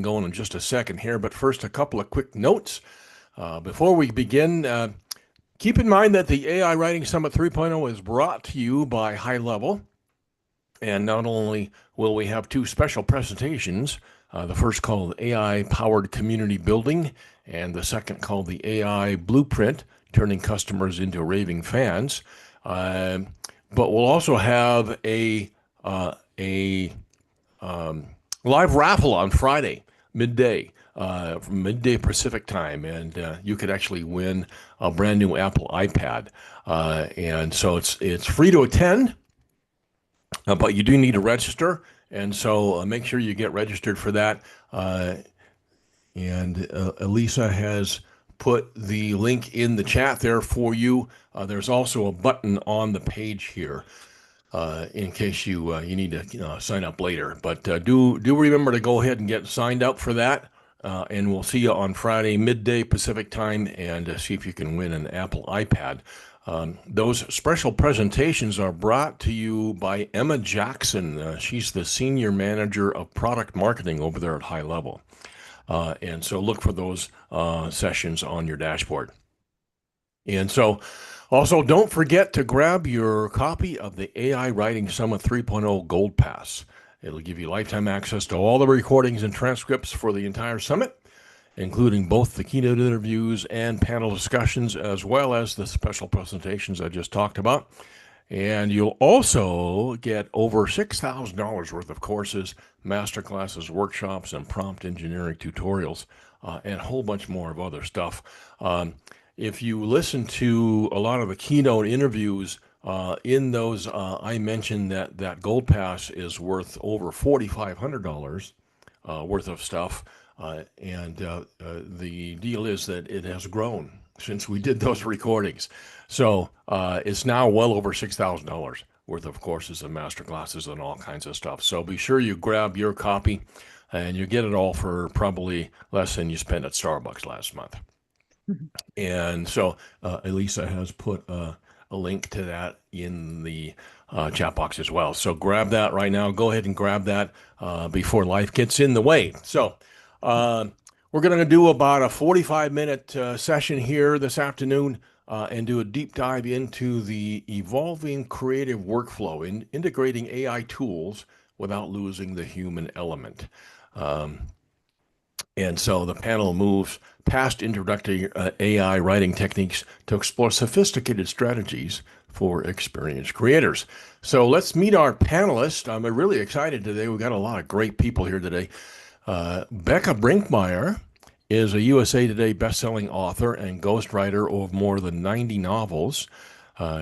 going in just a second here, but first, a couple of quick notes. Before we begin, keep in mind that the AI Writing Summit 3.0 is brought to you by High Level. And not only will we have two special presentations, the first called AI-Powered Community Building, and the second called the AI Blueprint, Turning Customers into Raving Fans. But we'll also have a live raffle on Friday, midday, from midday Pacific time, and you could actually win a brand new Apple iPad. And so it's free to attend, but you do need to register, and so make sure you get registered for that. And Elisa has put the link in the chat there for you. There's also a button on the page here in case you need to sign up later. But do remember to go ahead and get signed up for that. And we'll see you on Friday, midday Pacific time, and see if you can win an Apple iPad. Those special presentations are brought to you by Emma Jackson. She's the Senior Manager of Product Marketing over there at High Level. And so look for those sessions on your dashboard. And so also don't forget to grab your copy of the AI Writing Summit 3.0 Gold Pass. It'll give you lifetime access to all the recordings and transcripts for the entire summit, including both the keynote interviews and panel discussions, as well as the special presentations I just talked about. And you'll also get over $6,000 worth of courses, masterclasses, workshops, and prompt engineering tutorials, and a whole bunch more of other stuff. If you listen to a lot of the keynote interviews, in those, I mentioned that Gold Pass is worth over $4,500 worth of stuff. And the deal is that it has grown since we did those recordings. So it's now well over $6,000 worth of courses and master classes and all kinds of stuff. So be sure you grab your copy, and you get it all for probably less than you spent at Starbucks last month. And so Elisa has put a link to that in the chat box as well. So grab that right now. Go ahead and grab that before life gets in the way. So we're going to do about a 45-minute session here this afternoon and do a deep dive into the evolving creative workflow in integrating AI tools without losing the human element. And so the panel moves past introductory AI writing techniques to explore sophisticated strategies for experienced creators. So let's meet our panelists. I'm really excited today. We've got a lot of great people here today. Becca Brinkmeyer is a USA Today bestselling author and ghostwriter of more than 90 novels.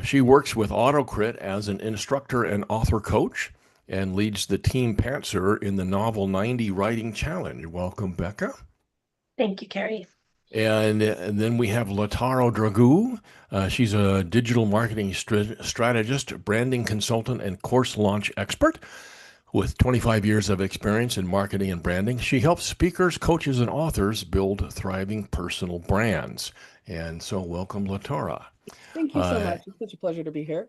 She works with AutoCrit as an instructor and author coach and leads the Team Pantser in the Novel 90 Writing Challenge. Welcome, Becca. Thank you, Carrie. And then we have Lataro Dragoo. She's a digital marketing strategist, branding consultant, and course launch expert. With 25 years of experience in marketing and branding, she helps speakers, coaches, and authors build thriving personal brands. And so welcome, Latara. Thank you so much. It's such a pleasure to be here.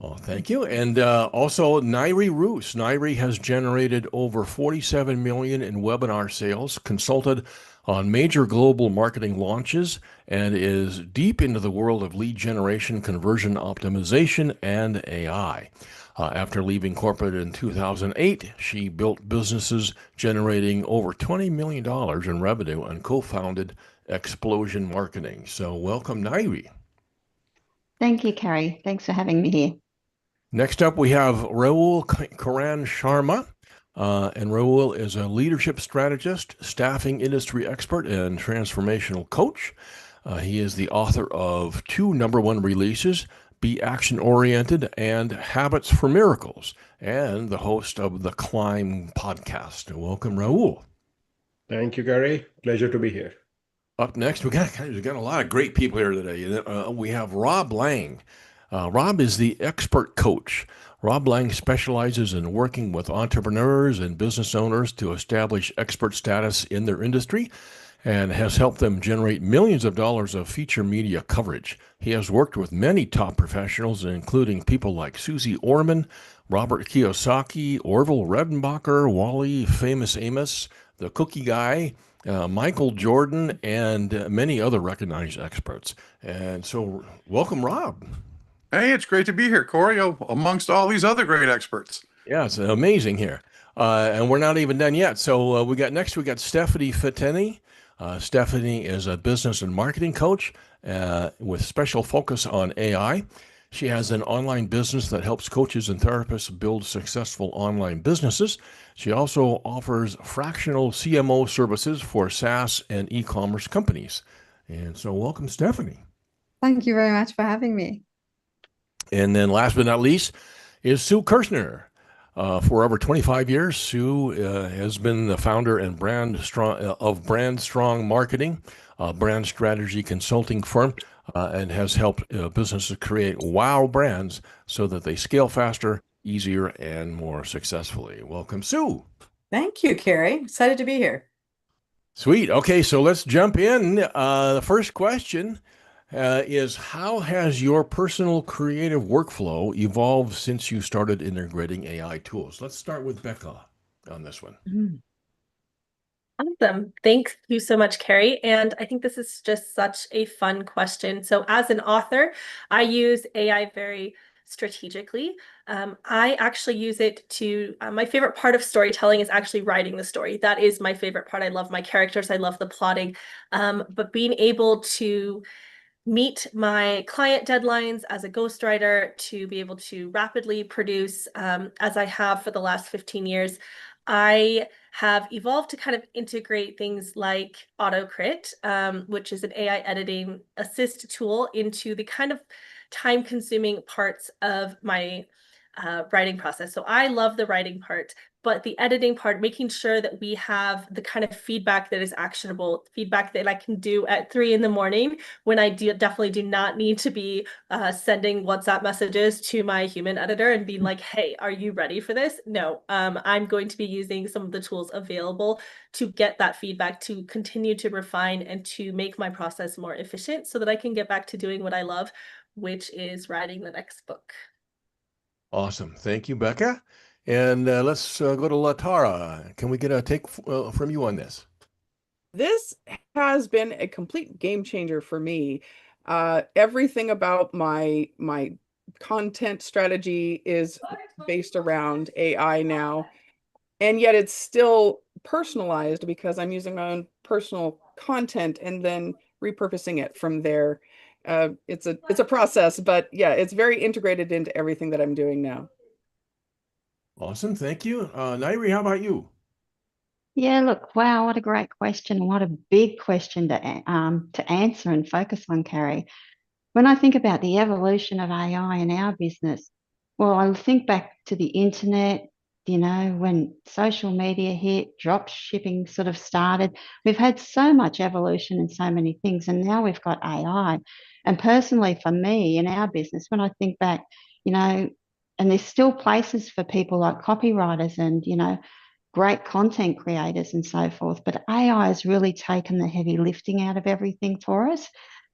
Oh, thank you. And also Nairi Roos. Nairi has generated over $47 million in webinar sales, consulted on major global marketing launches, and is deep into the world of lead generation, conversion optimization, and AI. After leaving corporate in 2008, she built businesses generating over $20 million in revenue and co-founded Explosion Marketing. So welcome, Nairi. Thank you, Carrie. Thanks for having me here. Next up, we have Rahul Karan Sharma. And Rahul is a leadership strategist, staffing industry expert, and transformational coach. He is the author of 2 #1 releases, Be Action Oriented and Habits for Miracles, and the host of the Climb podcast. Welcome, Rahul. Thank you, Gary. Pleasure to be here. Up next, we got a lot of great people here today. We have Rob Lang. Rob is the expert coach. Rob Lang specializes in working with entrepreneurs and business owners to establish expert status in their industry and has helped them generate millions of dollars of feature media coverage. He has worked with many top professionals, including people like Susie Orman, Robert Kiyosaki, Orville Redenbacher, Wally Famous Amos, the Cookie Guy, Michael Jordan, and many other recognized experts. And so, welcome, Rob. Hey, it's great to be here, Corey, amongst all these other great experts. Yeah, it's amazing here. And we're not even done yet. So we got Stephanie Fitteni. Stephanie is a business and marketing coach with special focus on AI. She has an online business that helps coaches and therapists build successful online businesses. She also offers fractional CMO services for SaaS and e-commerce companies. And so welcome, Stephanie. Thank you very much for having me. And then last but not least is Sue Kirshner. For over 25 years, Sue has been the founder and Brand Strong Marketing, a brand strategy consulting firm, and has helped businesses create wow brands so that they scale faster, easier, and more successfully. Welcome, Sue. Thank you, Carrie. Excited to be here. Sweet. Okay, so let's jump in. The first question is, how has your personal creative workflow evolved since you started integrating AI tools? Let's start with Becca on this one. Awesome. Thank you so much, Carrie. And I think this is just such a fun question. So as an author, I use AI very strategically. I actually use it to, my favorite part of storytelling is actually writing the story. That is my favorite part. I love my characters. I love the plotting. But being able to meet my client deadlines as a ghostwriter, to be able to rapidly produce, as I have for the last 15 years, I have evolved to kind of integrate things like AutoCrit, which is an AI editing assist tool, into the kind of time-consuming parts of my writing process. So I love the writing part, but the editing part, making sure that we have the kind of feedback that is actionable, feedback that I can do at 3 a.m. when I definitely do not need to be sending WhatsApp messages to my human editor and being like, hey, are you ready for this? No, I'm going to be using some of the tools available to get that feedback, to continue to refine and to make my process more efficient so that I can get back to doing what I love, which is writing the next book. Awesome. Thank you, Becca. And let's go to Latara. Can we get a take from you on this? This has been a complete game changer for me. Everything about my content strategy is based around AI now, and yet it's still personalized because I'm using my own personal content and then repurposing it from there. It's a process, but yeah, it's very integrated into everything that I'm doing now. Awesome. Thank you. Nairi, how about you? Yeah, look, wow, what a great question. What a big question to answer and focus on, Carrie. When I think about the evolution of AI in our business, well, I think back to the internet, when social media hit, drop shipping sort of started. We've had so much evolution in so many things, and now we've got AI. And personally, for me, in our business, when I think back, and there's still places for people like copywriters and, great content creators and so forth, but AI has really taken the heavy lifting out of everything for us.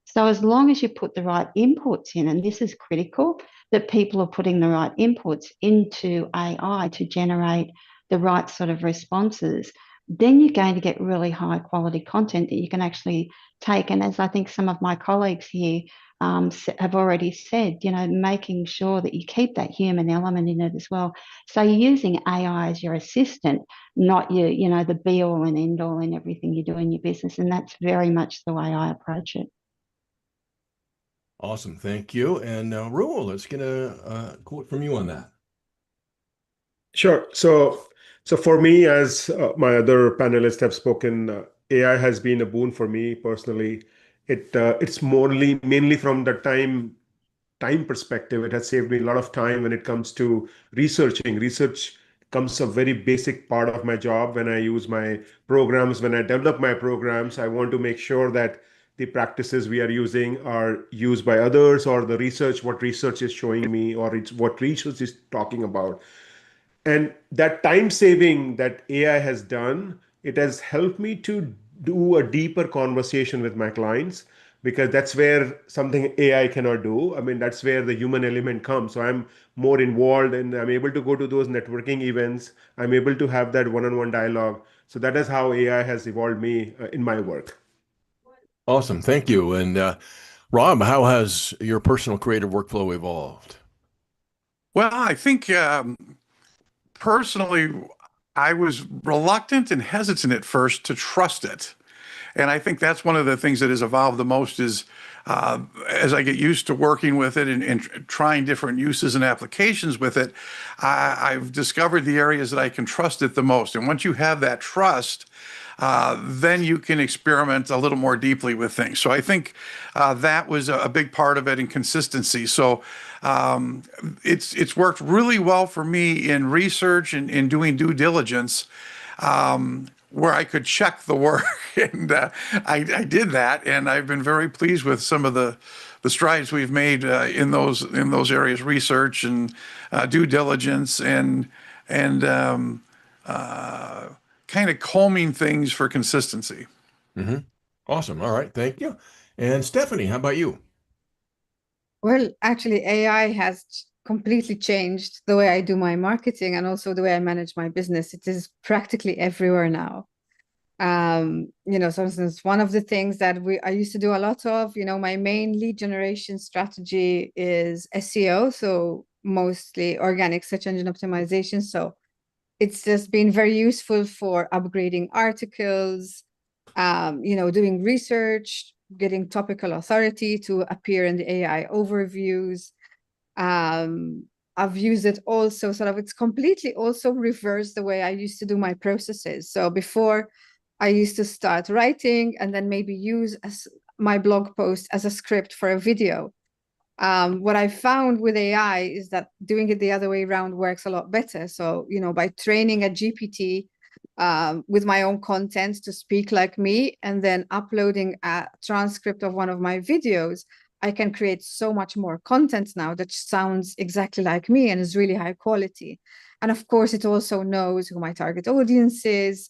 So as long as you put the right inputs in, and this is critical, that people are putting the right inputs into AI to generate the right sort of responses, then you're going to get really high quality content that you can actually take. And as I think some of my colleagues here have already said, making sure that you keep that human element in it as well. So you're using AI as your assistant, not the be all and end all in everything you do in your business. And that's very much the way I approach it. Awesome. Thank you. And Ruel, let's get a quote from you on that. Sure. So for me, as my other panelists have spoken, AI has been a boon for me personally. It's mainly from the time perspective. It has saved me a lot of time when it comes to researching. Research becomes a very basic part of my job when I use my programs. When I develop my programs, I want to make sure that the practices we are using are used by others, or what research is showing me, or it's what research is talking about. And that time saving that AI has done, it has helped me to do a deeper conversation with my clients, because that's where something AI cannot do. I mean, that's where the human element comes. So I'm more involved and I'm able to go to those networking events. I'm able to have that one-on-one dialogue. So that is how AI has evolved me in my work. Awesome. Thank you. And Rob, how has your personal creative workflow evolved? Well, I think personally, I was reluctant and hesitant at first to trust it. And I think that's one of the things that has evolved the most is as I get used to working with it and trying different uses and applications with it, I've discovered the areas that I can trust it the most. And once you have that trust, then you can experiment a little more deeply with things. So I think that was a big part of it, and consistency. So it's worked really well for me in research and in doing due diligence, where I could check the work, and I did that, and I've been very pleased with some of the strides we've made in those areas, research and due diligence, and kind of combing things for consistency. Mm-hmm. Awesome. All right. Thank you. And Stephanie, how about you? Well, actually, AI has completely changed the way I do my marketing and also the way I manage my business. It is practically everywhere now. So for instance, one of the things that I used to do a lot of, my main lead generation strategy is SEO, so mostly organic search engine optimization. So it's just been very useful for upgrading articles, doing research, getting topical authority to appear in the AI overviews. I've used it also it's completely also reversed the way I used to do my processes. So before, I used to start writing and then maybe use my blog post as a script for a video. What I found with AI is that doing it the other way around works a lot better. So, by training a GPT with my own content to speak like me and then uploading a transcript of one of my videos, I can create so much more content now that sounds exactly like me and is really high quality. And of course, it also knows who my target audience is.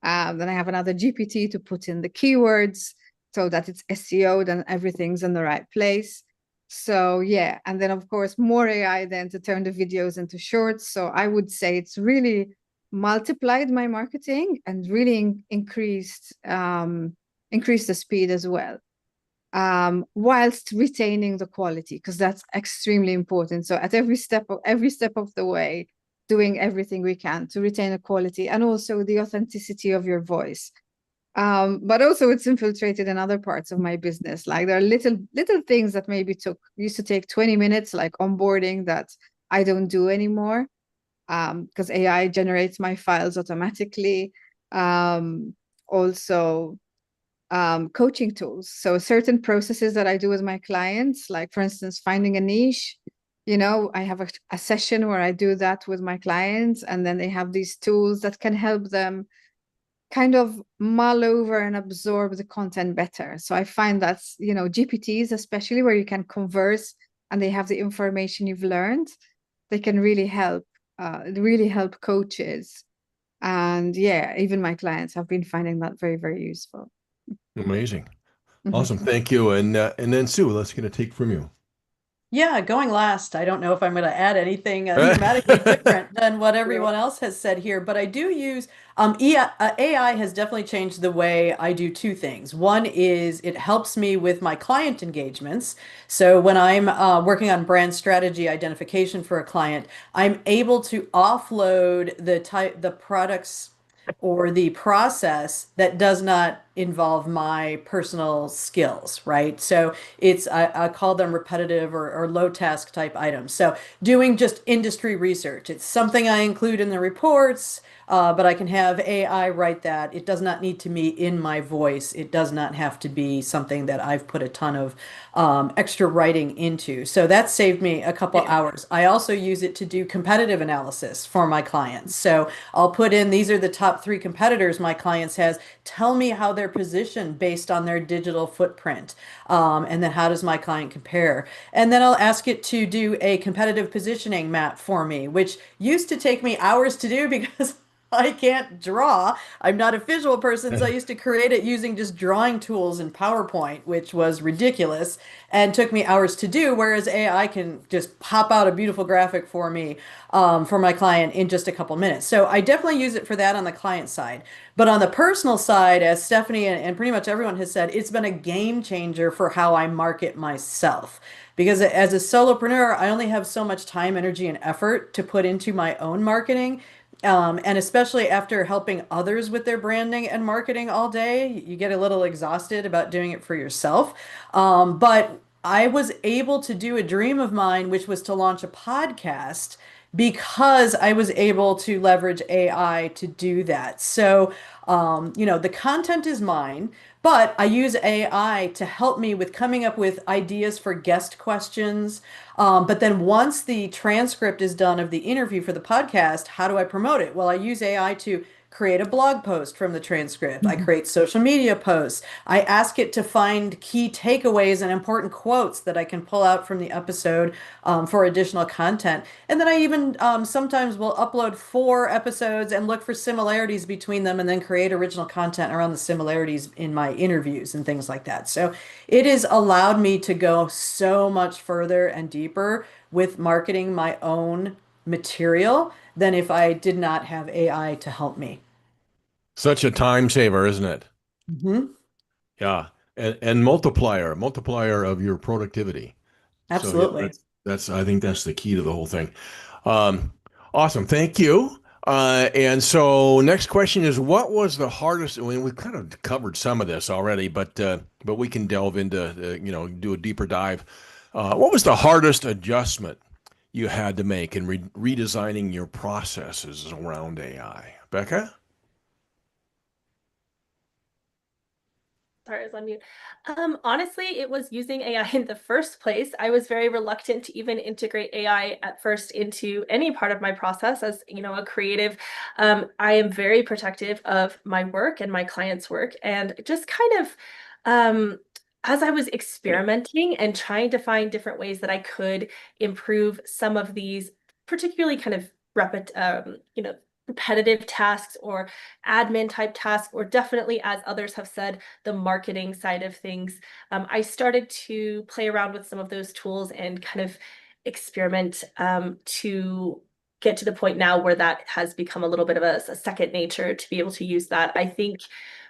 Then I have another GPT to put in the keywords so that it's SEO'd and everything's in the right place. So yeah, and then of course more AI then to turn the videos into shorts. So I would say it's really multiplied my marketing and really increased the speed as well, whilst retaining the quality, because that's extremely important. So at every step of the way, doing everything we can to retain the quality and also the authenticity of your voice. But also it's infiltrated in other parts of my business. Like there are little things that maybe used to take 20 minutes, like onboarding, that I don't do anymore, because AI generates my files automatically. Also, coaching tools. So certain processes that I do with my clients, like for instance, finding a niche. I have a session where I do that with my clients, and then they have these tools that can help them kind of mull over and absorb the content better. So I find that's, GPTs, especially where you can converse and they have the information you've learned, they can really help coaches. And yeah, even my clients have been finding that very, very useful. Amazing. Awesome. Thank you. And then Sue, let's get a take from you. Yeah, going last, I don't know if I'm going to add anything dramatically different than what everyone else has said here, but I do use AI has definitely changed the way I do two things. One is it helps me with my client engagements. So when I'm working on brand strategy identification for a client, I'm able to offload the products or the process that does not involve my personal skills, right? So I call them repetitive or low task type items. So doing just industry research, it's something I include in the reports, but I can have AI write that. It does not need to be in my voice. It does not have to be something that I've put a ton of extra writing into. So that saved me a couple hours. I also use it to do competitive analysis for my clients. So I'll put in, these are the top 3 competitors my clients has. Tell me how they're positioned based on their digital footprint. And then how does my client compare? And then I'll ask it to do a competitive positioning map for me, which used to take me hours to do because I can't draw. I'm not a visual person, so I used to create it using just drawing tools in PowerPoint, which was ridiculous and took me hours to do, whereas AI can just pop out a beautiful graphic for me, for my client in just a couple minutes. So I definitely use it for that on the client side. But on the personal side, as Stephanie and pretty much everyone has said, it's been a game changer for how I market myself. Because as a solopreneur, I only have so much time, energy, and effort to put into my own marketing. And especially after helping others with their branding and marketing all day, you get a little exhausted about doing it for yourself. But I was able to do a dream of mine, which was to launch a podcast because I was able to leverage AI to do that. So, the content is mine, but I use AI to help me with coming up with ideas for guest questions. But then once the transcript is done of the interview for the podcast, how do I promote it? Well, I use AI to create a blog post from the transcript. I create social media posts. I ask it to find key takeaways and important quotes that I can pull out from the episode, for additional content. And then I even sometimes will upload 4 episodes and look for similarities between them and then create original content around the similarities in my interviews and things like that. So it has allowed me to go so much further and deeper with marketing my own material than if I did not have AI to help me. Such a time saver, isn't it? Hmm. Yeah. And multiplier of your productivity. So, yeah, Absolutely. that's I think that's the key to the whole thing. Awesome. Thank you. And so next question is, what was the hardest? I mean, we've kind of covered some of this already, but we can delve into, do a deeper dive. What was the hardest adjustment you had to make in redesigning your processes around AI? Becca? Sorry, I was on mute. Honestly, it was using AI in the first place. I was very reluctant to even integrate AI at first into any part of my process. As a creative, I am very protective of my work and my clients' work, and just kind of, as I was experimenting and trying to find different ways that I could improve some of these, particularly kind of repetitive tasks or admin type tasks, or definitely, as others have said, the marketing side of things. I started to play around with some of those tools and kind of experiment, to get to the point now where that has become a little bit of a second nature to be able to use that. I think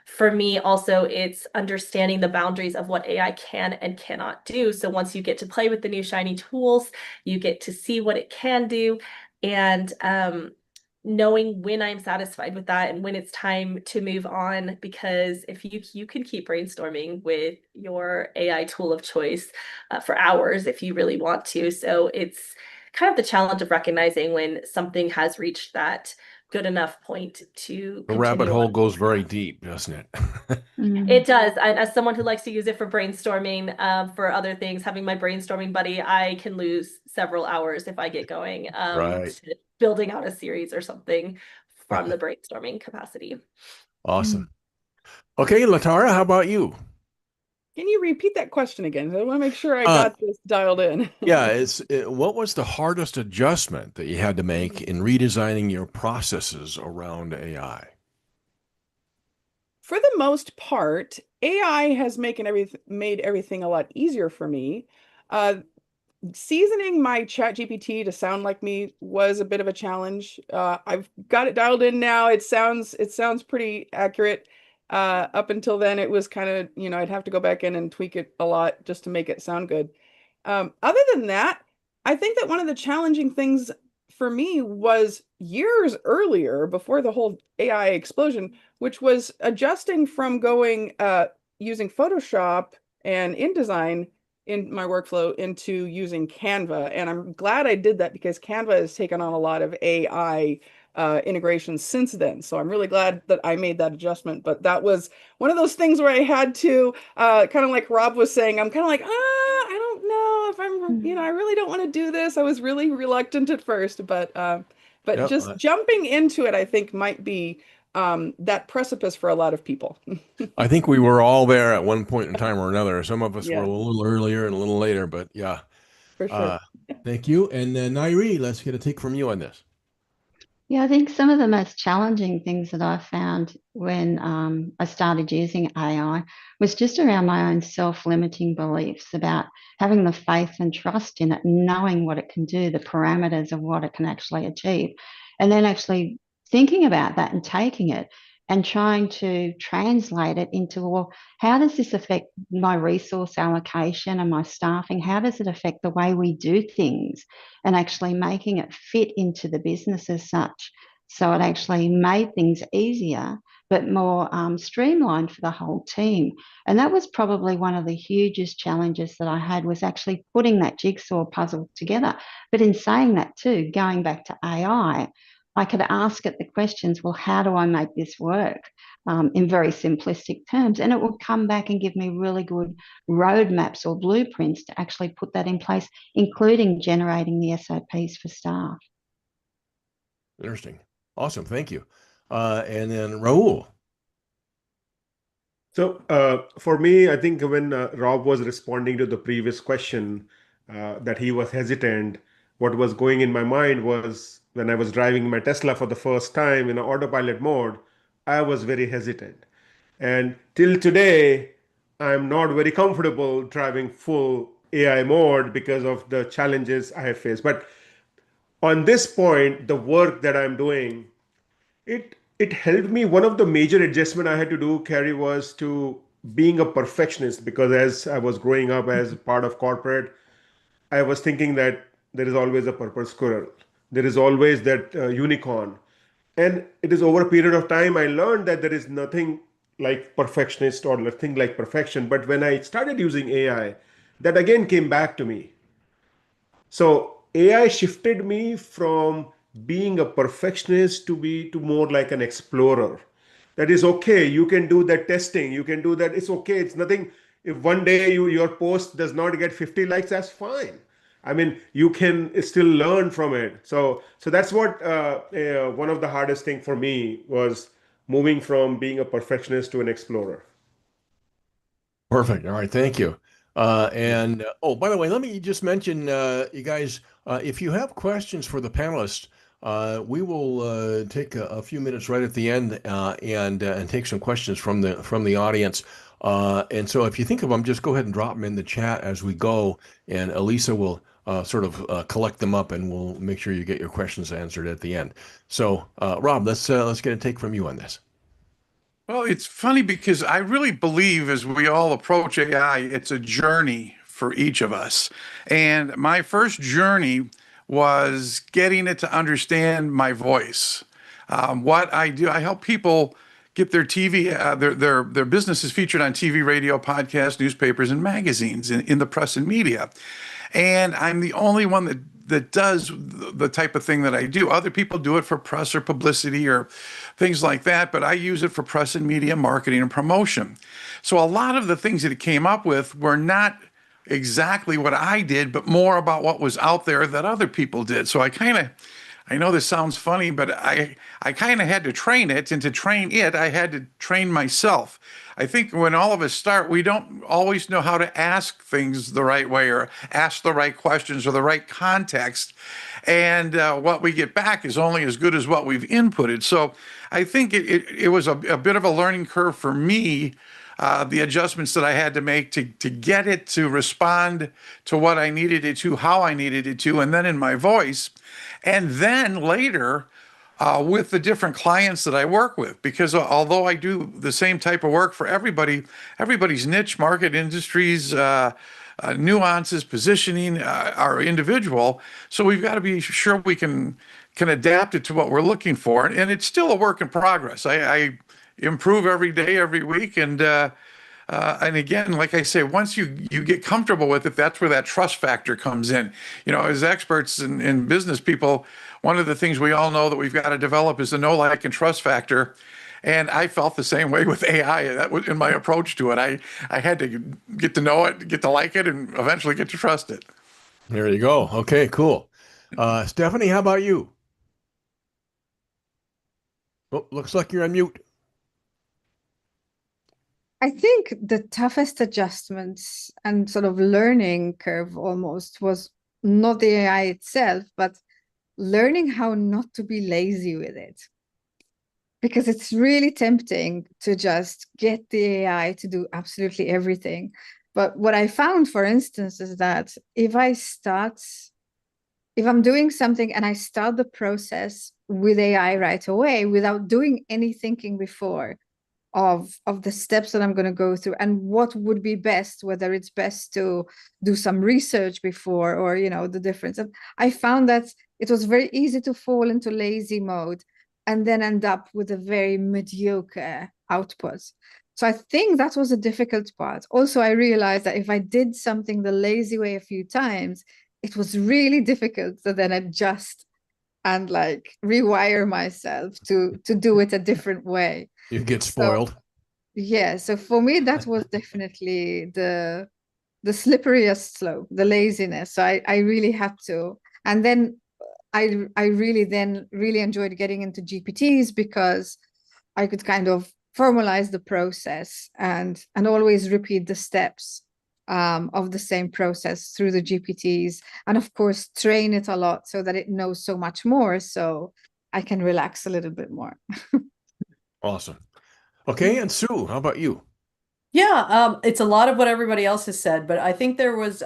for me also, it's understanding the boundaries of what AI can and cannot do. So once you get to play with the new shiny tools, you get to see what it can do, and knowing when I'm satisfied with that and when it's time to move on. Because if you can keep brainstorming with your AI tool of choice for hours if you really want to. So it's kind of the challenge of recognizing when something has reached that good enough point to The rabbit continue hole on. goes very deep, doesn't it? It does. And as someone who likes to use it for brainstorming, for other things, having my brainstorming buddy, I can lose several hours if I get going, Right. to building out a series or something from the brainstorming capacity. Awesome. Okay, Latara, how about you? Can you repeat that question again? I want to make sure I got this dialed in. Yeah, what was the hardest adjustment that you had to make in redesigning your processes around AI? For the most part, AI has made everything a lot easier for me. Seasoning my ChatGPT to sound like me was a bit of a challenge. I've got it dialed in now. It sounds pretty accurate. Up until then, it was kind of, I'd have to go back in and tweak it a lot just to make it sound good. Other than that, I think that one of the challenging things for me was years earlier, before the whole AI explosion, which was adjusting from going using Photoshop and InDesign in my workflow into using Canva. And I'm glad I did that because Canva has taken on a lot of AI integrations since then. So I'm really glad that I made that adjustment. But that was one of those things where I had to, kind of like Rob was saying, I'm kind of like, I don't know if I'm, I really don't want to do this. I was really reluctant at first, but Yep. just jumping into it, I think might be that precipice for a lot of people. I think we were all there at one point in time or another. Some of us were Yeah. a little earlier and a little later, but yeah. For sure. Thank you. And Nairi, let's get a take from you on this. Yeah, I think some of the most challenging things that I found when I started using AI was just around my own self-limiting beliefs about having the faith and trust in it, knowing what it can do, the parameters of what it can actually achieve, and then actually thinking about that and taking it and trying to translate it into, well, how does this affect my resource allocation and my staffing? How does it affect the way we do things? And actually making it fit into the business as such. So it actually made things easier, but more streamlined for the whole team. And that was probably one of the hugest challenges that I had, was actually putting that jigsaw puzzle together. But in saying that too, going back to AI, I could ask it the questions, well, how do I make this work, in very simplistic terms? And it will come back and give me really good roadmaps or blueprints to actually put that in place, including generating the SOPs for staff. Interesting. Awesome. Thank you. And then Raul. So for me, I think when Rob was responding to the previous question, that he was hesitant, what was going in my mind was, when I was driving my Tesla for the first time in autopilot mode, I was very hesitant. And till today, I'm not very comfortable driving full AI mode because of the challenges I have faced. But on this point, the work that I'm doing, it helped me. One of the major adjustment I had to do, Carrie, was to being a perfectionist, because as I was growing up as part of corporate, I was thinking that there is always a purple squirrel. There is always that unicorn. And it is over a period of time I learned that there is nothing like perfectionist or nothing like perfection. But when I started using AI, that again came back to me. So AI shifted me from being a perfectionist to more like an explorer. That is okay. You can do that testing. You can do that. It's okay. It's nothing. If one day your post does not get 50 likes, that's fine. I mean, you can still learn from it. So that's what one of the hardest thing for me was, moving from being a perfectionist to an explorer. Perfect. All right. Thank you. And oh, by the way, let me just mention, you guys, if you have questions for the panelists, we will take a few minutes right at the end and take some questions from the audience. And so if you think of them, just go ahead and drop them in the chat as we go, and Elisa will sort of collect them up, and we'll make sure you get your questions answered at the end. So, Rob, let's get a take from you on this. Well, it's funny because I really believe as we all approach AI, it's a journey for each of us. And my first journey was getting it to understand my voice. What I do, I help people get their TV, their businesses featured on TV, radio, podcasts, newspapers, and magazines in the press and media. And I'm the only one that does the type of thing that I do. Other people do it for press or publicity or things like that, but I use it for press and media marketing and promotion. So a lot of the things that it came up with were not exactly what I did, but more about what was out there that other people did. So I know this sounds funny, but I kind of had to train it, and to train it, I had to train myself. I think when all of us start, we don't always know how to ask things the right way or ask the right questions or the right context. And what we get back is only as good as what we've inputted. So I think it was a bit of a learning curve for me, the adjustments that I had to make to get it to respond to what I needed it to, how I needed it to, and then in my voice. And then later, with the different clients that I work with, because although I do the same type of work for everybody, everybody's niche, market, industries, nuances, positioning are individual. So we've got to be sure we can adapt it to what we're looking for. And it's still a work in progress. I improve every day, every week. And again, like I say, once you get comfortable with it, that's where that trust factor comes in. You know, as experts in business people, one of the things we all know that we've got to develop is the know, like, and trust factor. And I felt the same way with AI. That was in my approach to it. I had to get to know it, get to like it, and eventually get to trust it. There you go. Okay, cool. Stephanie, how about you? Oh, looks like you're on mute. I think the toughest adjustments and sort of learning curve almost was not the AI itself, but learning how not to be lazy with it. Because it's really tempting to just get the AI to do absolutely everything. But what I found, for instance, is that if I'm doing something and I start the process with AI right away without doing any thinking before of the steps that I'm going to go through and what would be best, whether it's best to do some research before or, the difference. And I found that it was very easy to fall into lazy mode and then end up with a very mediocre output. So I think that was a difficult part. Also, I realized that if I did something the lazy way a few times, it was really difficult to then adjust and like rewire myself to do it a different way. You get So spoiled. yeah, so for me that was definitely the slipperiest slope, the laziness. So I really had to, and then I really then really enjoyed getting into GPTs because I could kind of formalize the process and always repeat the steps of the same process through the GPTs, and of course train it a lot so that it knows so much more, so I can relax a little bit more. Awesome. Okay, and Sue, how about you? Yeah, it's a lot of what everybody else has said, but I think there was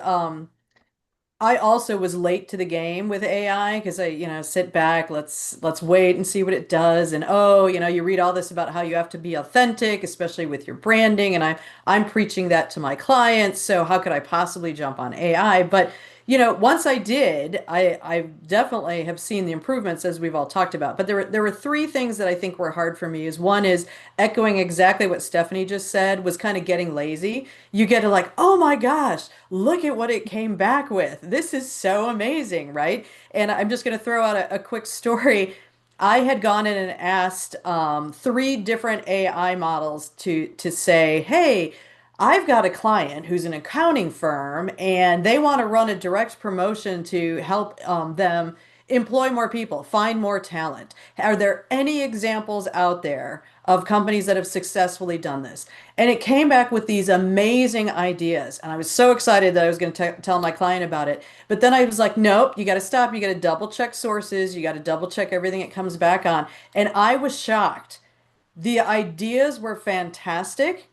I also was late to the game with AI because I, sit back, let's wait and see what it does. And oh, you read all this about how you have to be authentic, especially with your branding, and I'm preaching that to my clients. So how could I possibly jump on AI? But once I did, I definitely have seen the improvements as we've all talked about. But there were three things that I think were hard for me. Is one is echoing exactly what Stephanie just said, was kind of getting lazy. You get to like, oh my gosh, look at what it came back with. This is so amazing, right? And I'm just going to throw out a quick story. I had gone in and asked three different AI models to say, hey, I've got a client who's an accounting firm and they want to run a direct promotion to help them employ more people, find more talent. Are there any examples out there of companies that have successfully done this? And it came back with these amazing ideas. And I was so excited that I was going to tell my client about it. But then I was like, nope, you got to stop. You got to double check sources. You got to double check everything it comes back on. And I was shocked. The ideas were fantastic,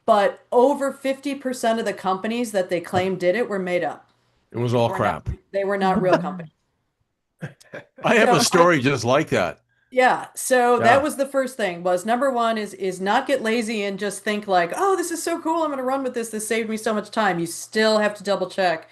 but over 50% of the companies that they claimed did it were made up. It was all Were not- crap. They were not real companies. I have So a story just like that. Yeah, so Yeah. that was the first thing, was number one is not get lazy and just think like, oh, this is so cool, I'm going to run with this. This saved me so much time. You still have to double check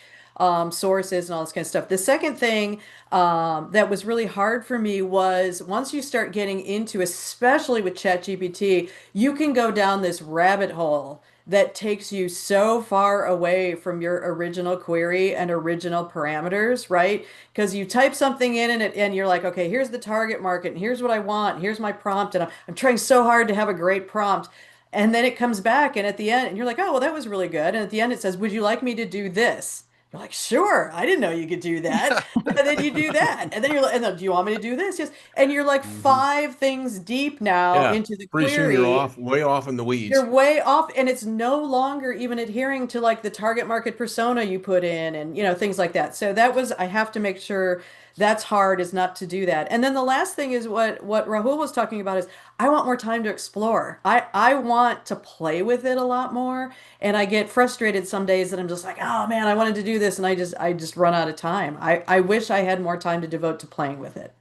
sources and all this kind of stuff. The second thing that was really hard for me was once you start getting into, especially with ChatGPT, you can go down this rabbit hole that takes you so far away from your original query and original parameters, right? Because you type something in and you're like, okay, here's the target market, and here's what I want, here's my prompt, and I'm trying so hard to have a great prompt. And then it comes back, and at the end, and you're like, oh, well, that was really good. And at the end, it says, would you like me to do this? You're like, sure, I didn't know you could do that. And then you do that. And then you're like, and then, do you want me to do this? Yes. And you're like five things deep now Yeah. into the Pretty soon query. you're way off in the weeds. You're way off, and it's no longer even adhering to like the target market persona you put in and things like that. So that was, I have to make sure that's hard, is not to do that. And then the last thing is what Rahul was talking about is I want more time to explore. I want to play with it a lot more, and I get frustrated some days that I'm just like, oh man, I wanted to do this and I just run out of time. I wish I had more time to devote to playing with it.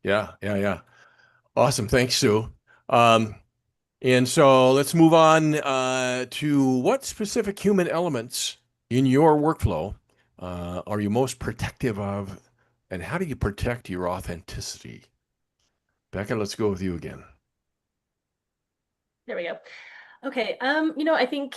Yeah. Awesome. Thanks, Sue. And so let's move on to what specific human elements in your workflow are you most protective of, and how do you protect your authenticity? Becca, let's go with you again. There we go. Okay. I think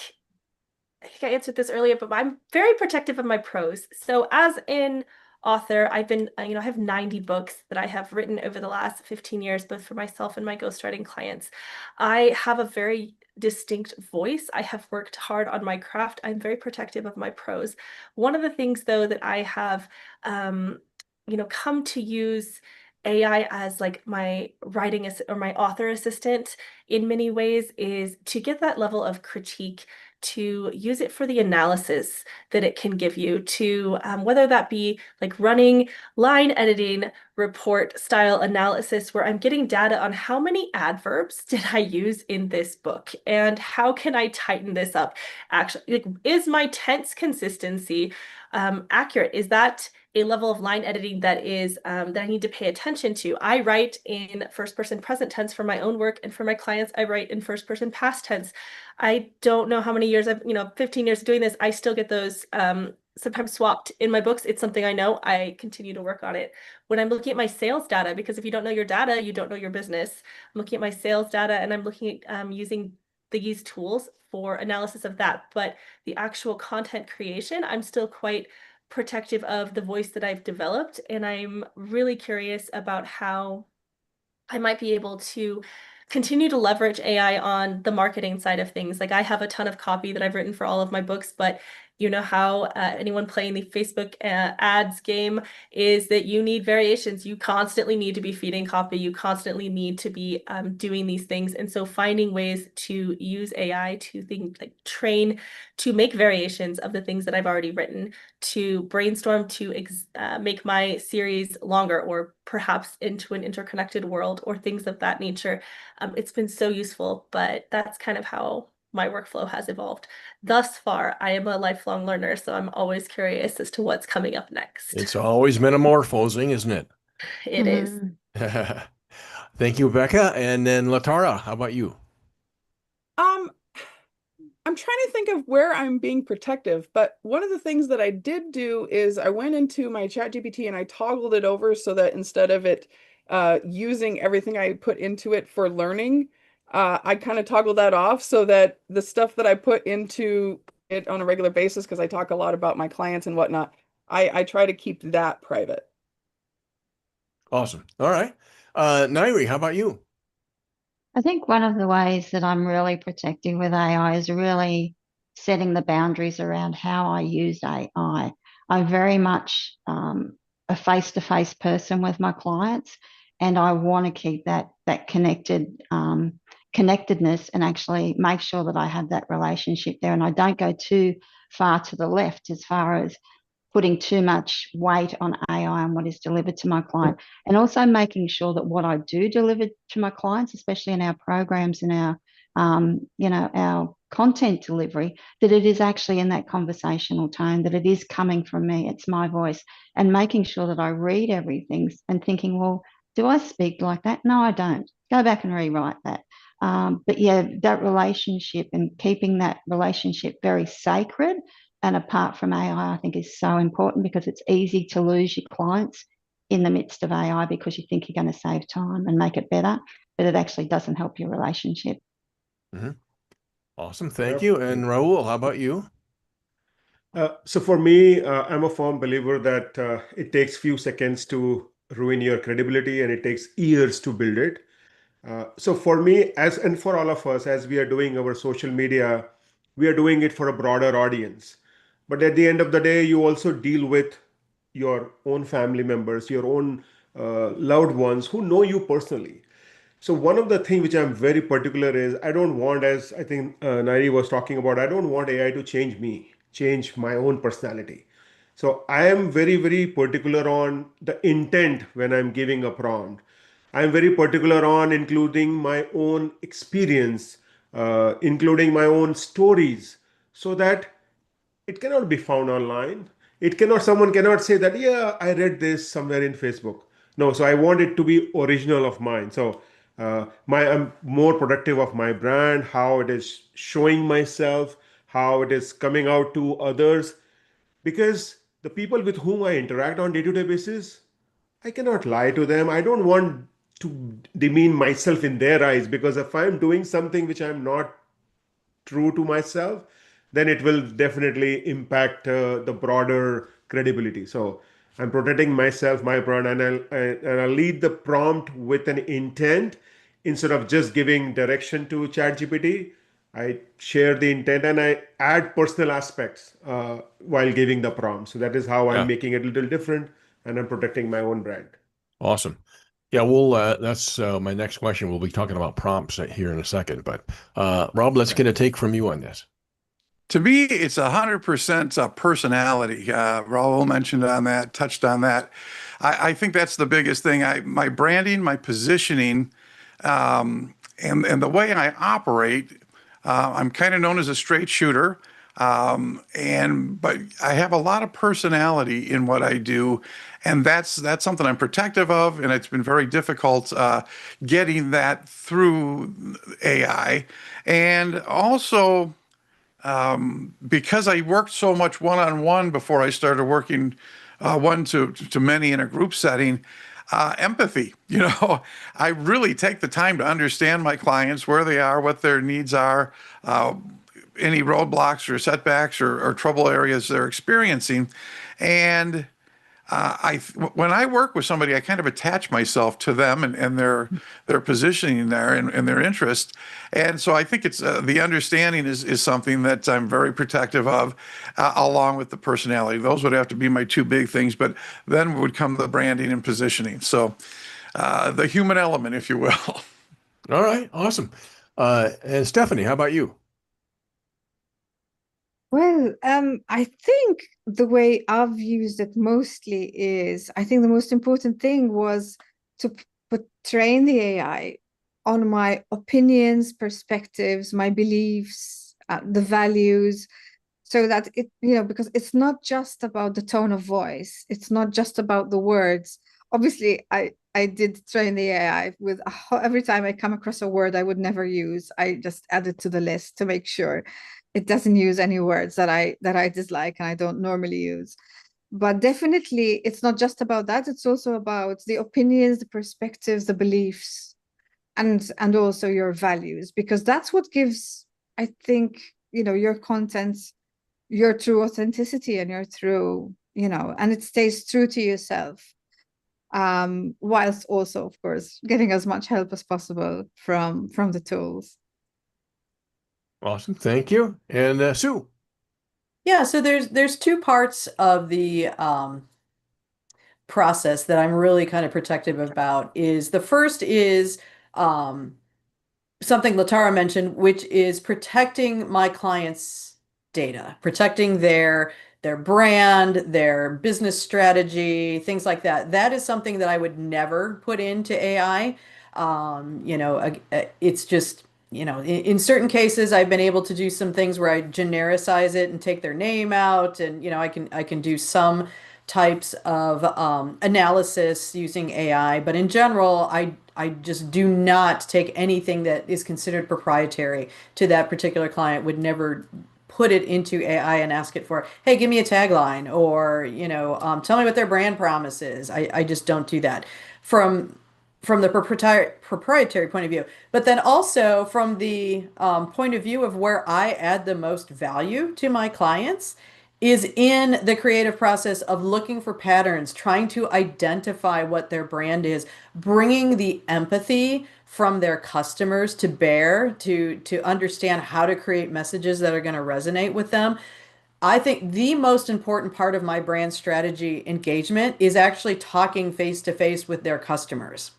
I answered this earlier, but I'm very protective of my prose. So as an author, I've been, I have 90 books that I have written over the last 15 years, both for myself and my ghostwriting clients. I have a very distinct voice. I have worked hard on my craft. I'm very protective of my prose. One of the things, though, that I have, come to use AI as like my writing or my author assistant in many ways is to get that level of critique to use it for the analysis that it can give you, to whether that be like running line editing report style analysis, where I'm getting data on how many adverbs did I use in this book and how can I tighten this up. Actually, like, is my tense consistency accurate? Is that a level of line editing that is that I need to pay attention to? I write in first person present tense for my own work, and for my clients, I write in first person past tense. I don't know how many years 15 years of doing this, I still get those sometimes swapped in my books. It's something I know. I continue to work on it. When I'm looking at my sales data, because if you don't know your data, you don't know your business. I'm looking at my sales data and I'm looking at using these tools for analysis of that. But the actual content creation, I'm still quite protective of the voice that I've developed. And I'm really curious about how I might be able to continue to leverage AI on the marketing side of things. Like, I have a ton of copy that I've written for all of my books, but you know how anyone playing the Facebook ads game is that you need variations. You constantly need to be feeding copy. You constantly need to be doing these things. And so finding ways to use AI to train, to make variations of the things that I've already written, to brainstorm, to make my series longer, or perhaps into an interconnected world, or things of that nature. It's been so useful, but that's kind of how my workflow has evolved. Thus far, I am a lifelong learner, so I'm always curious as to what's coming up next. It's always metamorphosing, isn't it? It is. Thank you, Becca. And then Latara, how about you? I'm trying to think of where I'm being protective, but one of the things that I did do is I went into my ChatGPT and I toggled it over so that instead of it using everything I put into it for learning, I kind of toggled that off so that the stuff that I put into it on a regular basis, because I talk a lot about my clients and whatnot, I try to keep that private. Awesome. All right. Nairi, how about you? I think one of the ways that I'm really protecting with AI is really setting the boundaries around how I use AI. I'm very much a face-to-face person with my clients, and I want to keep that connectedness and actually make sure that I have that relationship there, and I don't go too far to the left as far as putting too much weight on AI and what is delivered to my client, and also making sure that what I do deliver to my clients, especially in our programs and our our content delivery, that it is actually in that conversational tone, that it is coming from me, it's my voice, and making sure that I read everything and thinking, well, do I speak like that? No, I don't. Go back and rewrite that. But yeah, that relationship and keeping that relationship very sacred and apart from AI, I think is so important, because it's easy to lose your clients in the midst of AI because you think you're going to save time and make it better, but it actually doesn't help your relationship. Awesome. Thank you. And Raul, how about you? So for me, I'm a firm believer that it takes few seconds to ruin your credibility and it takes years to build it. So for me, and for all of us, as we are doing our social media, we are doing it for a broader audience. But at the end of the day, you also deal with your own family members, your own loved ones who know you personally. So one of the things which I'm very particular is I don't want, as I think Nairi was talking about, I don't want AI to change me, change my own personality. So I am very, very particular on the intent when I'm giving a prompt. I'm very particular on including my own experience, including my own stories, so that it cannot be found online. Someone cannot say that, yeah, I read this somewhere in Facebook. No, so I want it to be original of mine. So I'm more protective of my brand, how it is showing myself, how it is coming out to others, because the people with whom I interact on day-to-day basis, I cannot lie to them. I don't want to demean myself in their eyes, because if I'm doing something which I'm not true to myself, then it will definitely impact the broader credibility. So I'm protecting myself, my brand, and I'll lead the prompt with an intent instead of just giving direction to ChatGPT. I share the intent and I add personal aspects while giving the prompt. So that is how I'm making it a little different, and I'm protecting my own brand. Awesome. Yeah, well, that's my next question. We'll be talking about prompts here in a second, but Rob, let's get a take from you on this. To me, it's 100% personality. Raul mentioned on that, touched on that. I think that's the biggest thing. My branding, my positioning, and the way I operate. I'm kind of known as a straight shooter, but I have a lot of personality in what I do, and that's something I'm protective of, and it's been very difficult getting that through AI, and also because I worked so much one-on-one before I started working one to many in a group setting, empathy. I really take the time to understand my clients, where they are, what their needs are, any roadblocks or setbacks or trouble areas they're experiencing. And when I work with somebody, I kind of attach myself to them and their positioning there and their interest. And so I think it's the understanding is something that I'm very protective of, along with the personality. Those would have to be my two big things, but then would come the branding and positioning. So the human element, if you will. All right, awesome. And Stephanie, how about you? Well, I think the way I've used it mostly is, I think the most important thing was to train the AI on my opinions, perspectives, my beliefs, the values, so that because it's not just about the tone of voice, it's not just about the words. Obviously, I did train the AI with every time I come across a word I would never use, I just add it to the list to make sure it doesn't use any words that I dislike and I don't normally use. But definitely, it's not just about that. It's also about the opinions, the perspectives, the beliefs, and also your values, because that's what gives, I think, your content your true authenticity and your true, and it stays true to yourself. Whilst also, of course, getting as much help as possible from the tools. Awesome, thank you. And Sue. Yeah, so there's two parts of the process that I'm really kind of protective about. Is the first is something Latara mentioned, which is protecting my clients' data, protecting their brand, their business strategy, things like that. That is something that I would never put into AI. It's just, in certain cases, I've been able to do some things where I genericize it and take their name out, and I can do some types of analysis using AI, but in general, I just do not take anything that is considered proprietary to that particular client, would never put it into AI and ask it for, hey, give me a tagline, or, tell me what their brand promise is. I just don't do that from the proprietary point of view. But then also from the point of view of where I add the most value to my clients is in the creative process of looking for patterns, trying to identify what their brand is, bringing the empathy from their customers to bear to understand how to create messages that are going to resonate with them. I think the most important part of my brand strategy engagement is actually talking face to face with their customers,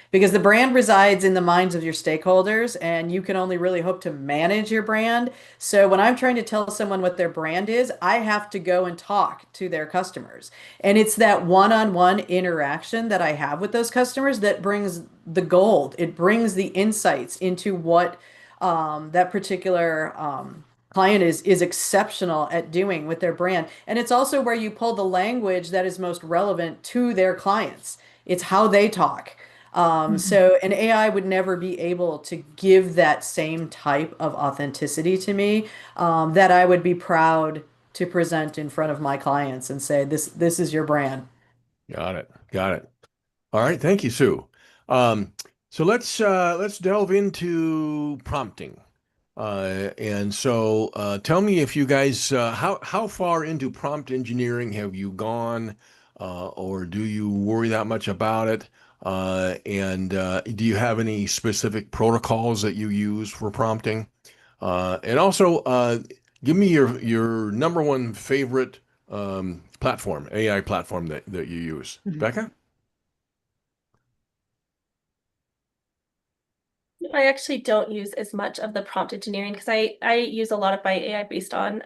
because the brand resides in the minds of your stakeholders, and you can only really hope to manage your brand. So when I'm trying to tell someone what their brand is, I have to go and talk to their customers. And it's that one-on-one interaction that I have with those customers that brings the gold. It brings the insights into what that particular client is exceptional at doing with their brand. And it's also where you pull the language that is most relevant to their clients. It's how they talk. So an AI would never be able to give that same type of authenticity to me, that I would be proud to present in front of my clients and say, this is your brand. Got it. Got it. All right. Thank you, Sue. So let's delve into prompting. And so tell me, if you guys, how far into prompt engineering have you gone, or do you worry that much about it? And do you have any specific protocols that you use for prompting? And also, give me your number one favorite platform, AI platform that you use. Becca? I actually don't use as much of the prompt engineering because I use a lot of my AI based on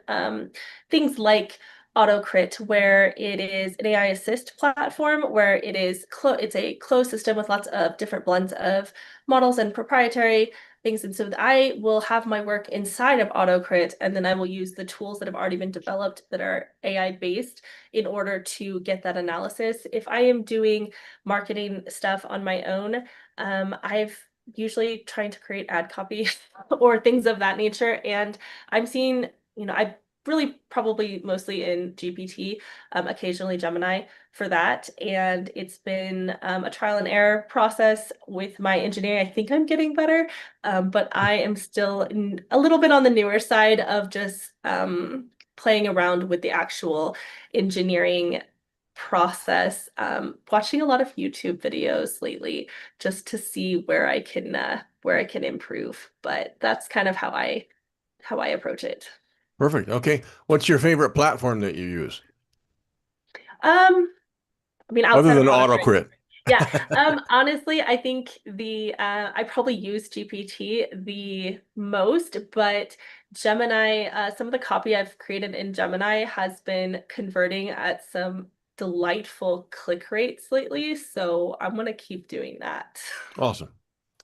things like AutoCrit, where it is an AI assist platform where it's a closed system with lots of different blends of models and proprietary things. And so I will have my work inside of AutoCrit, and then I will use the tools that have already been developed that are AI based in order to get that analysis. If I am doing marketing stuff on my own, I've usually trying to create ad copy or things of that nature. And I'm seeing, I really probably mostly in GPT, occasionally Gemini for that. And it's been a trial and error process with my engineering. I think I'm getting better, but I am still a little bit on the newer side of just playing around with the actual engineering process, watching a lot of YouTube videos lately just to see where I can improve. But that's kind of how I approach it. Perfect. Okay. What's your favorite platform that you use I mean, other outside of than AutoCrit. AutoCrit? Yeah. Honestly, I think I probably use GPT the most, but Gemini, some of the copy I've created in Gemini has been converting at some delightful click rates lately, so I'm gonna keep doing that. Awesome.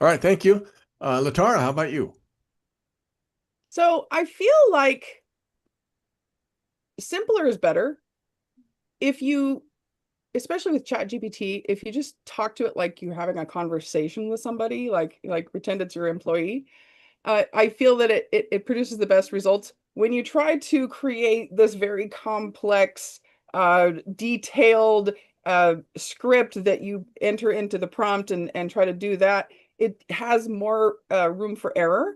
All right. Thank you. Latara, how about you? So I feel like simpler is better. If you, especially with ChatGPT, if you just talk to it like you're having a conversation with somebody, like pretend it's your employee, I feel that it produces the best results. When you try to create this very complex, detailed script that you enter into the prompt and try to do that, it has more room for error.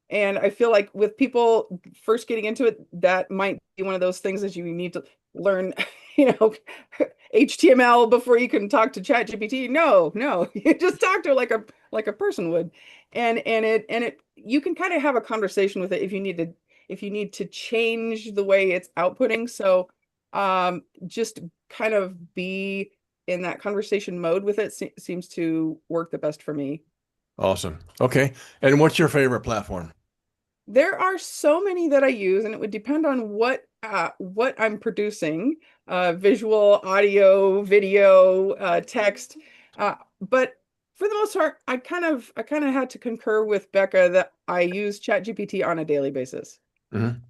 And I feel like with people first getting into it, that might be one of those things that you need to learn, HTML before you can talk to ChatGPT. No, you just talk to it like a person would. And it you can kind of have a conversation with it if you need to change the way it's outputting. So just kind of be in that conversation mode with it seems to work the best for me. Awesome. Okay. And what's your favorite platform? There are so many that I use, and it would depend on what I'm producing, visual, audio, video, text. But for the most part, I kind of had to concur with Becca that I use ChatGPT on a daily basis.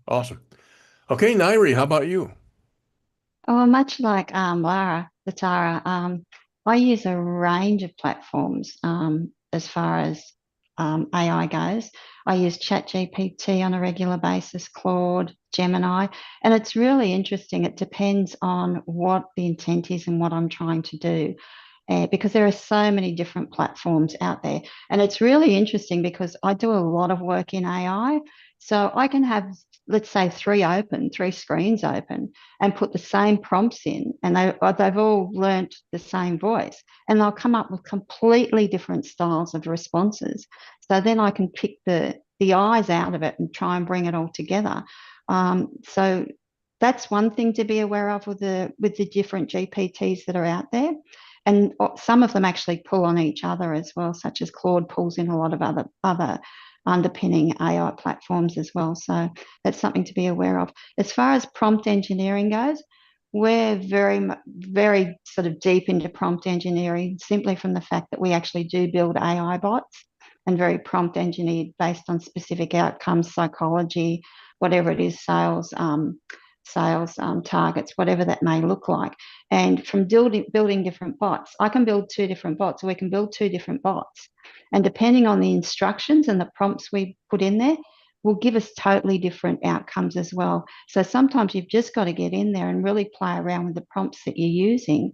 Awesome. Okay, Nairi, how about you? Oh, much like Latara, I use a range of platforms as far as AI goes. I use ChatGPT on a regular basis, Claude, Gemini, and it's really interesting. It depends on what the intent is and what I'm trying to do. Because there are so many different platforms out there. And it's really interesting because I do a lot of work in AI. So I can have, let's say, three screens open, and put the same prompts in, and they've all learnt the same voice, and they'll come up with completely different styles of responses. So then I can pick the eyes out of it and try and bring it all together. So that's one thing to be aware of with the different GPTs that are out there. And some of them actually pull on each other as well, such as Claude pulls in a lot of other underpinning AI platforms as well. So that's something to be aware of. As far as prompt engineering goes, we're very sort of deep into prompt engineering simply from the fact that we actually do build AI bots and very prompt engineered based on specific outcomes, psychology, whatever it is, sales targets, whatever that may look like. And from building different bots, I can build two different bots, or we can build two different bots. And depending on the instructions and the prompts we put in there, will give us totally different outcomes as well. So sometimes you've just got to get in there and really play around with the prompts that you're using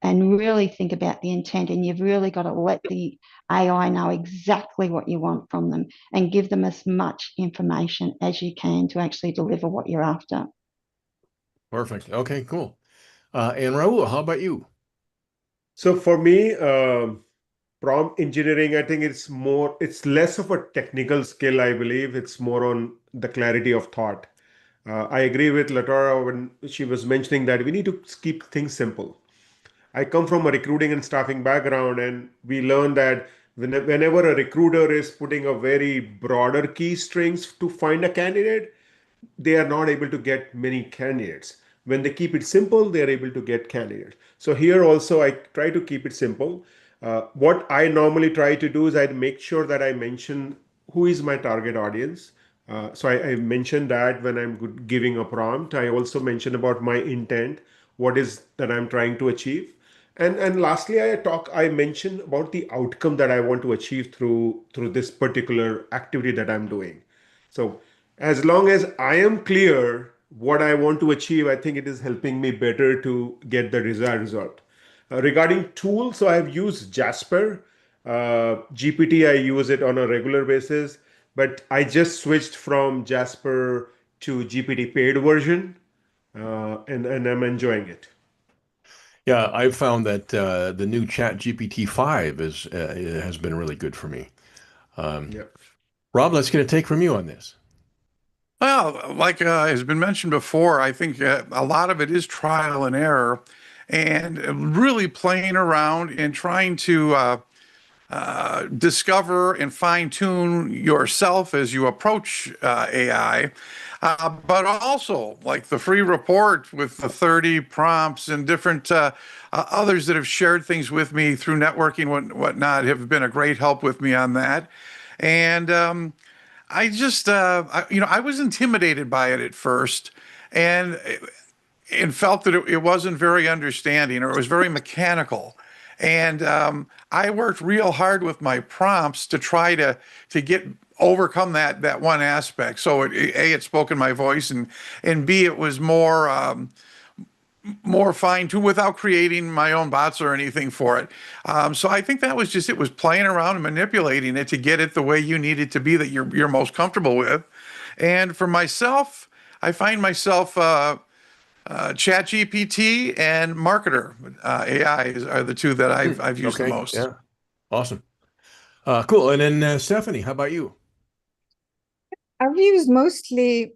and really think about the intent. And you've really got to let the AI know exactly what you want from them and give them as much information as you can to actually deliver what you're after. Perfect. Okay, cool. And Raul, how about you? So for me, prompt engineering, I think it's less of a technical skill, I believe. It's more on the clarity of thought. I agree with Latara when she was mentioning that we need to keep things simple. I come from a recruiting and staffing background, and we learn that Whenever a recruiter is putting a very broader key strings to find a candidate, they are not able to get many candidates. When they keep it simple, they are able to get candidates. So here also, I try to keep it simple. What I normally try to do is I make sure that I mention who is my target audience. So I mention that when I'm giving a prompt. I also mention about my intent, what is that I'm trying to achieve. And lastly, I mention about the outcome that I want to achieve through this particular activity that I'm doing. So as long as I am clear what I want to achieve, I think it is helping me better to get the desired result. Regarding tools, so I've used Jasper. GPT, I use it on a regular basis, but I just switched from Jasper to GPT paid version, and I'm enjoying it. Yeah, I've found that the new Chat GPT-5 has been really good for me. Yeah. Rob, let's get a take from you on this. Well, like has been mentioned before, I think a lot of it is trial and error and really playing around and trying to discover and fine tune yourself as you approach AI. But also, like the free report with the 30 prompts and different others that have shared things with me through networking and whatnot have been a great help with me on that. And I just, I was intimidated by it at first and felt that it wasn't very understanding or it was very mechanical. And I worked real hard with my prompts to try to overcome that one aspect. So it spoke in my voice, and B, it was more fine-tuned without creating my own bots or anything for it. So I think that was just, it was playing around and manipulating it to get it the way you need it to be that you're most comfortable with. And for myself, I find myself ChatGPT and Marketer AI are the two that I've used the most. Yeah, awesome. Cool. And then Stephanie, how about you? I've used mostly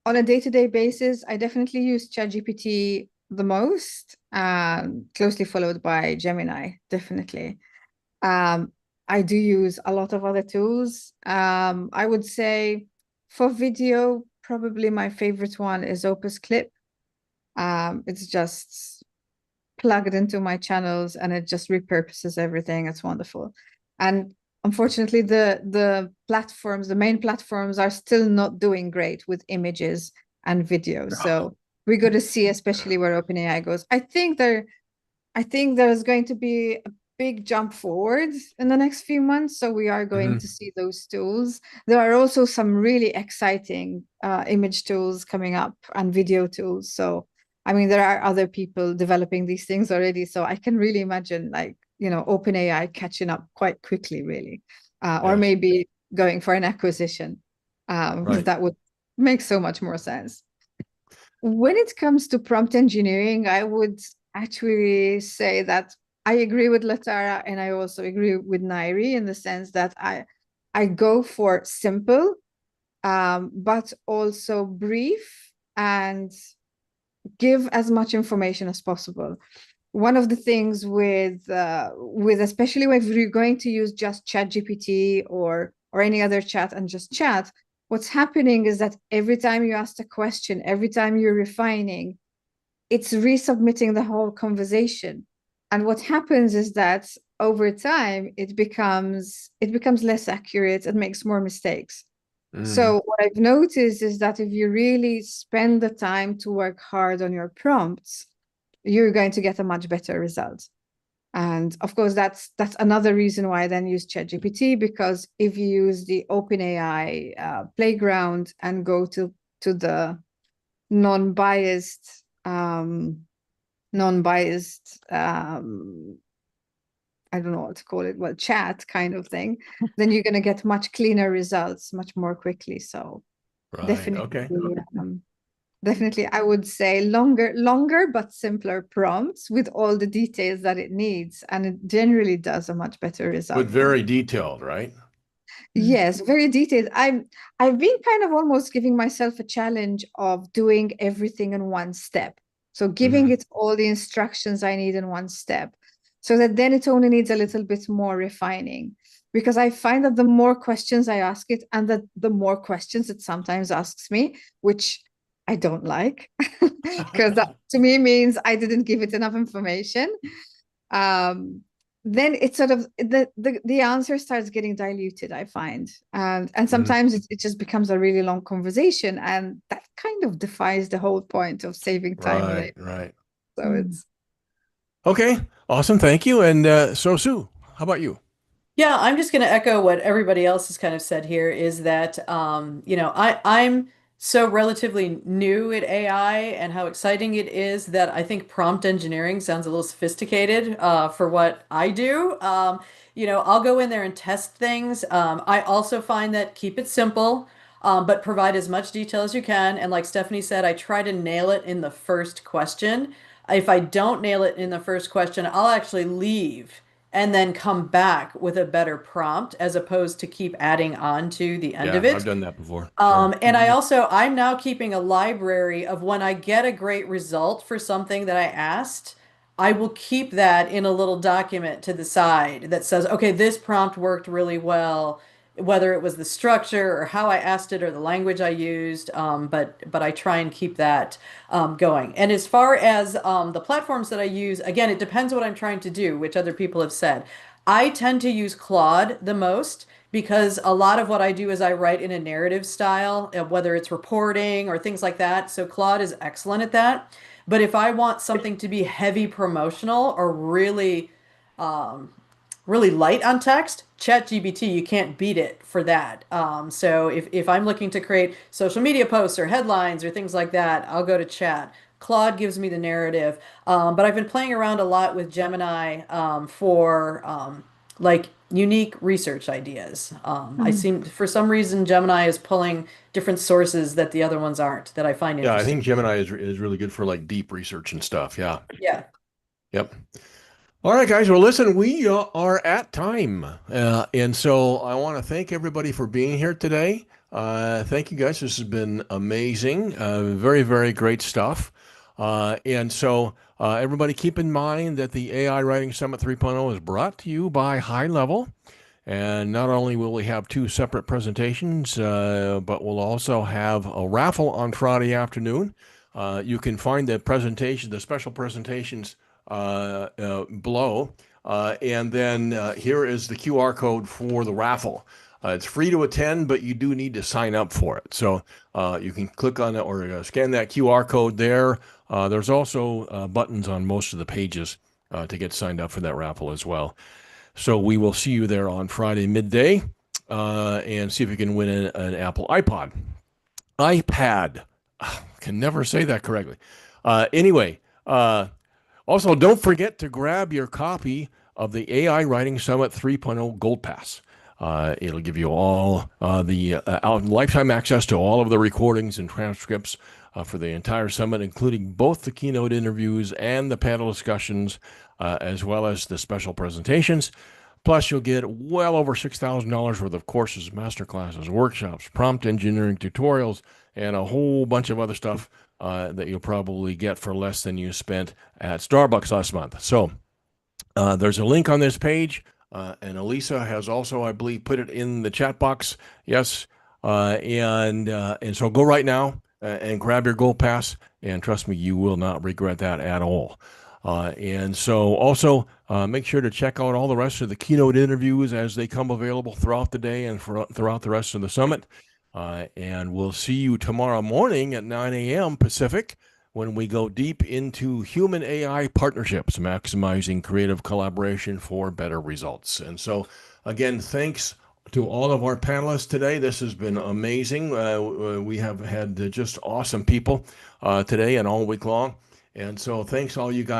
on a day-to-day basis. I definitely use ChatGPT the most, closely followed by Gemini, definitely. I do use a lot of other tools. I would say for video, probably my favorite one is Opus Clip. It's just plugged into my channels and it just repurposes everything. It's wonderful. And unfortunately, the main platforms are still not doing great with images and video. So we got to see, especially where OpenAI goes. I think there's going to be a big jump forward in the next few months. So we are going to see those tools. There are also some really exciting image tools coming up and video tools. So, I mean, there are other people developing these things already. So I can really imagine OpenAI catching up quite quickly, really, or maybe going for an acquisition. Right. That would make so much more sense. When it comes to prompt engineering, I would actually say that I agree with Latara and I also agree with Nairi in the sense that I go for simple, but also brief and give as much information as possible. One of the things with especially if you're going to use just ChatGPT or any other chat and just chat, what's happening is that every time you ask a question, every time you're refining, it's resubmitting the whole conversation. And what happens is that over time, it becomes less accurate and makes more mistakes. So what I've noticed is that if you really spend the time to work hard on your prompts, you're going to get a much better result. And of course, that's another reason why I then use ChatGPT, because if you use the OpenAI playground and go to the non-biased I don't know what to call it, well, chat kind of thing, then you're going to get much cleaner results much more quickly. So definitely, I would say longer but simpler prompts with all the details that it needs, and it generally does a much better result. But very detailed, right? Yes, very detailed. I've been kind of almost giving myself a challenge of doing everything in one step. So giving it all the instructions I need in one step, so that then it only needs a little bit more refining. because I find that the more questions I ask it, and that the more questions it sometimes asks me, which I don't like, because that to me means I didn't give it enough information. Then it's sort of the answer starts getting diluted, I find. And sometimes it just becomes a really long conversation, and that kind of defies the whole point of saving time later. Right. So it's Okay. Awesome. Thank you. And so Sue, how about you? Yeah, I'm just going to echo what everybody else has kind of said here is that, I'm so relatively new at AI and how exciting it is that I think prompt engineering sounds a little sophisticated for what I do. I'll go in there and test things. I also find that keep it simple, but provide as much detail as you can. And like Stephanie said, I try to nail it in the first question. If I don't nail it in the first question, I'll actually leave and then come back with a better prompt as opposed to keep adding on to the end of Yeah, it. I've done that before. And I'm now keeping a library of when I get a great result for something that I asked, I will keep that in a little document to the side that says, okay, this prompt worked really well, whether it was the structure or how I asked it or the language I used. But I try and keep that going. And as far as the platforms that I use, again, it depends what I'm trying to do, which other people have said. I tend to use Claude the most because a lot of what I do is I write in a narrative style, whether it's reporting or things like that. So Claude is excellent at that. But if I want something to be heavy promotional or really light on text, ChatGPT, you can't beat it for that. So if I'm looking to create social media posts or headlines or things like that, I'll go to Chat. Claude gives me the narrative. But I've been playing around a lot with Gemini for like unique research ideas. I seem, for some reason, Gemini is pulling different sources that the other ones aren't, that I find Yeah, I interesting. think Gemini is really good for like deep research and stuff. Yeah. Yeah. Yep. All right, guys. Well, listen, we are at time. And so I want to thank everybody for being here today. Thank you, guys. This has been amazing. Very, very great stuff. And so everybody keep in mind that the AI Writing Summit 3.0 is brought to you by High Level. And not only will we have two separate presentations, but we'll also have a raffle on Friday afternoon. You can find the special presentations below. And then here is the QR code for the raffle. It's free to attend, but you do need to sign up for it. So you can click on it or scan that QR code there. There's also buttons on most of the pages to get signed up for that raffle as well. So we will see you there on Friday midday and see if you can win an Apple iPad. Can never say that correctly. Anyway, also don't forget to grab your copy of the AI Writing Summit 3.0 Gold Pass. It'll give you all the lifetime access to all of the recordings and transcripts for the entire summit, including both the keynote interviews and the panel discussions, as well as the special presentations. Plus, you'll get well over $6,000 worth of courses, masterclasses, workshops, prompt engineering tutorials, and a whole bunch of other stuff that you'll probably get for less than you spent at Starbucks last month. So there's a link on this page, and Elisa has also, I believe, put it in the chat box. Yes, and so go right now and grab your Gold Pass, and trust me, you will not regret that at all. And so also make sure to check out all the rest of the keynote interviews as they come available throughout the day and throughout the rest of the summit. And we'll see you tomorrow morning at 9 a.m. Pacific when we go deep into human AI partnerships, maximizing creative collaboration for better results. And so, again, thanks to all of our panelists today. This has been amazing. We have had just awesome people today and all week long. And so thanks all you guys.